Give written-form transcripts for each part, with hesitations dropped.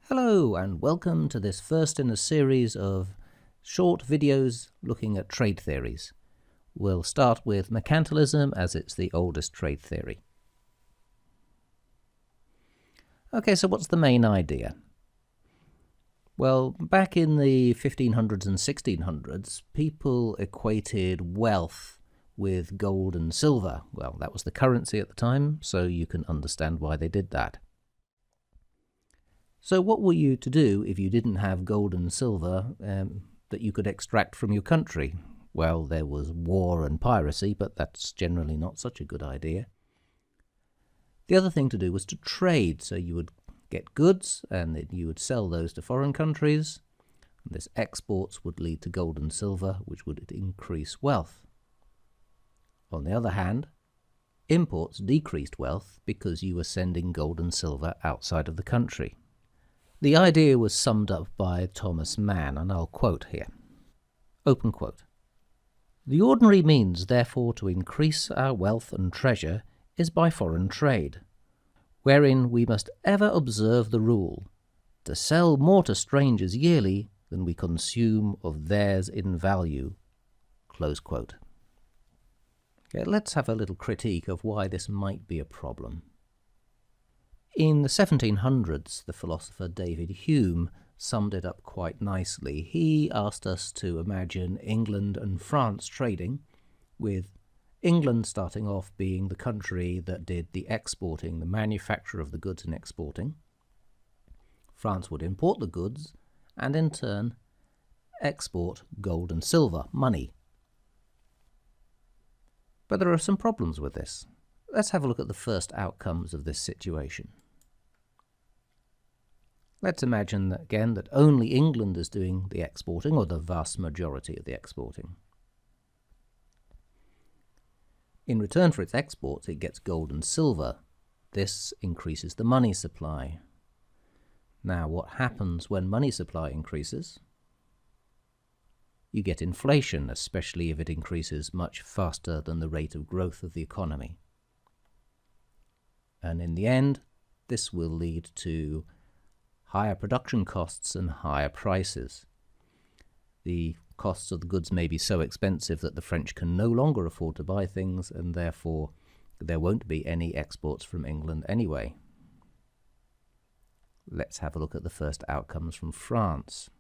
Hello and welcome to this first in a series of short videos looking at trade theories. We'll start with mercantilism as it's the oldest trade theory. Okay, so what's the main idea? Well, back in the 1500s and 1600s, people equated wealth with gold and silver. Well, that was the currency at the time, so you can understand why they did that. So what were you to do if you didn't have gold and silver that you could extract from your country? Well, there was war and piracy, but that's generally not such a good idea. The other thing to do was to trade, so you would get goods and then you would sell those to foreign countries. And this exports would lead to gold and silver, which would increase wealth. On the other hand, imports decreased wealth because you were sending gold and silver outside of the country. The idea was summed up by Thomas Mann, and I'll quote here. Open quote. "The ordinary means, therefore, to increase our wealth and treasure is by foreign trade, wherein we must ever observe the rule, to sell more to strangers yearly than we consume of theirs in value." Close quote. Okay, let's have a little critique of why this might be a problem. In the 1700s, the philosopher David Hume summed it up quite nicely. He asked us to imagine England and France trading, with England starting off being the country that did the exporting, the manufacture of the goods and exporting. France would import the goods and in turn export gold and silver, money. But there are some problems with this. Let's have a look at the first outcomes of this situation. Let's imagine that, again, that only England is doing the exporting, or the vast majority of the exporting. In return for its exports, it gets gold and silver. This increases the money supply. Now, what happens when money supply increases? You get inflation, especially if it increases much faster than the rate of growth of the economy. And in the end, this will lead to higher production costs and higher prices. The costs of the goods may be so expensive that the French can no longer afford to buy things, and therefore there won't be any exports from England anyway. Let's have a look at the first outcomes from France.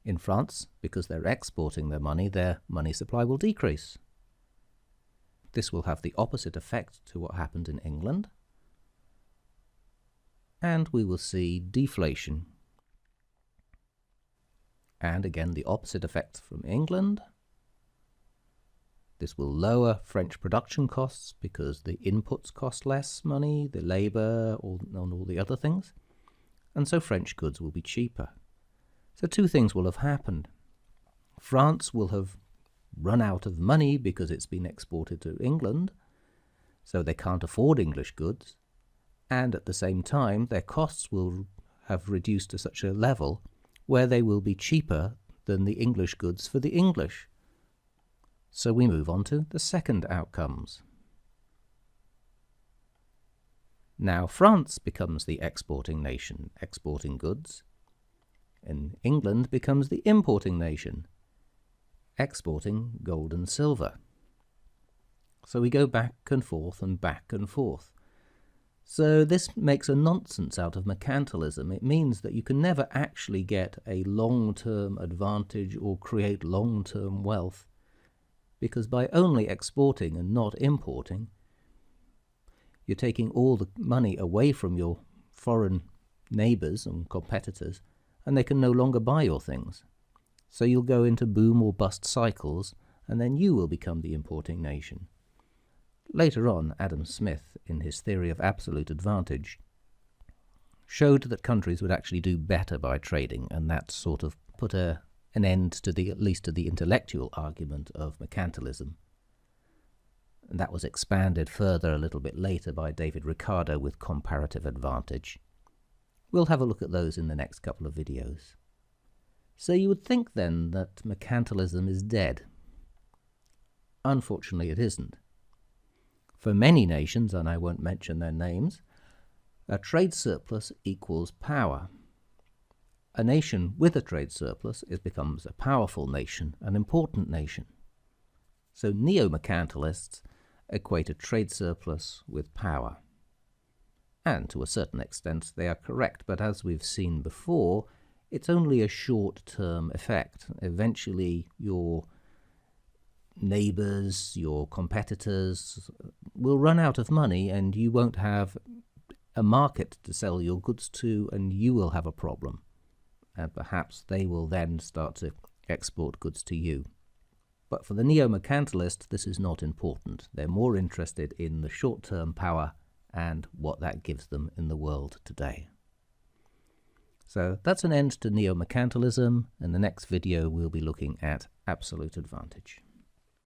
In France, because they're exporting their money supply will decrease. This will have the opposite effect to what happened in England, and we will see deflation. And again, the opposite effect from England. This will lower French production costs because the inputs cost less money, the labour, and all the other things. And so French goods will be cheaper. So two things will have happened. France will have run out of money because it's been exported to England, so they can't afford English goods. And at the same time, their costs will have reduced to such a level where they will be cheaper than the English goods for the English. So we move on to the second outcomes. Now France becomes the exporting nation, exporting goods, and England becomes the importing nation, exporting gold and silver. So we go back and forth and back and forth. So this makes a nonsense out of mercantilism. It means that you can never actually get a long-term advantage or create long-term wealth, because by only exporting and not importing, you're taking all the money away from your foreign neighbours and competitors, and they can no longer buy your things. So you'll go into boom or bust cycles, and then you will become the importing nation. Later on, Adam Smith, in his theory of absolute advantage, showed that countries would actually do better by trading, and that sort of put an end to at least to the intellectual argument of mercantilism. And that was expanded further a little bit later by David Ricardo with comparative advantage. We'll have a look at those in the next couple of videos. So you would think then that mercantilism is dead. Unfortunately, it isn't. For many nations, and I won't mention their names, A trade surplus equals power. A nation with a trade surplus becomes a powerful nation, an important nation. So neo-mercantilists equate a trade surplus with power. And to a certain extent they are correct, but as we've seen before, it's only a short-term effect. Eventually your neighbours, your competitors will run out of money and you won't have a market to sell your goods to, and you will have a problem. And perhaps they will then start to export goods to you. But for the neo-mercantilist, this is not important. They're more interested in the short-term power and what that gives them in the world today. So that's an end to neo-mercantilism. In the next video, we'll be looking at absolute advantage.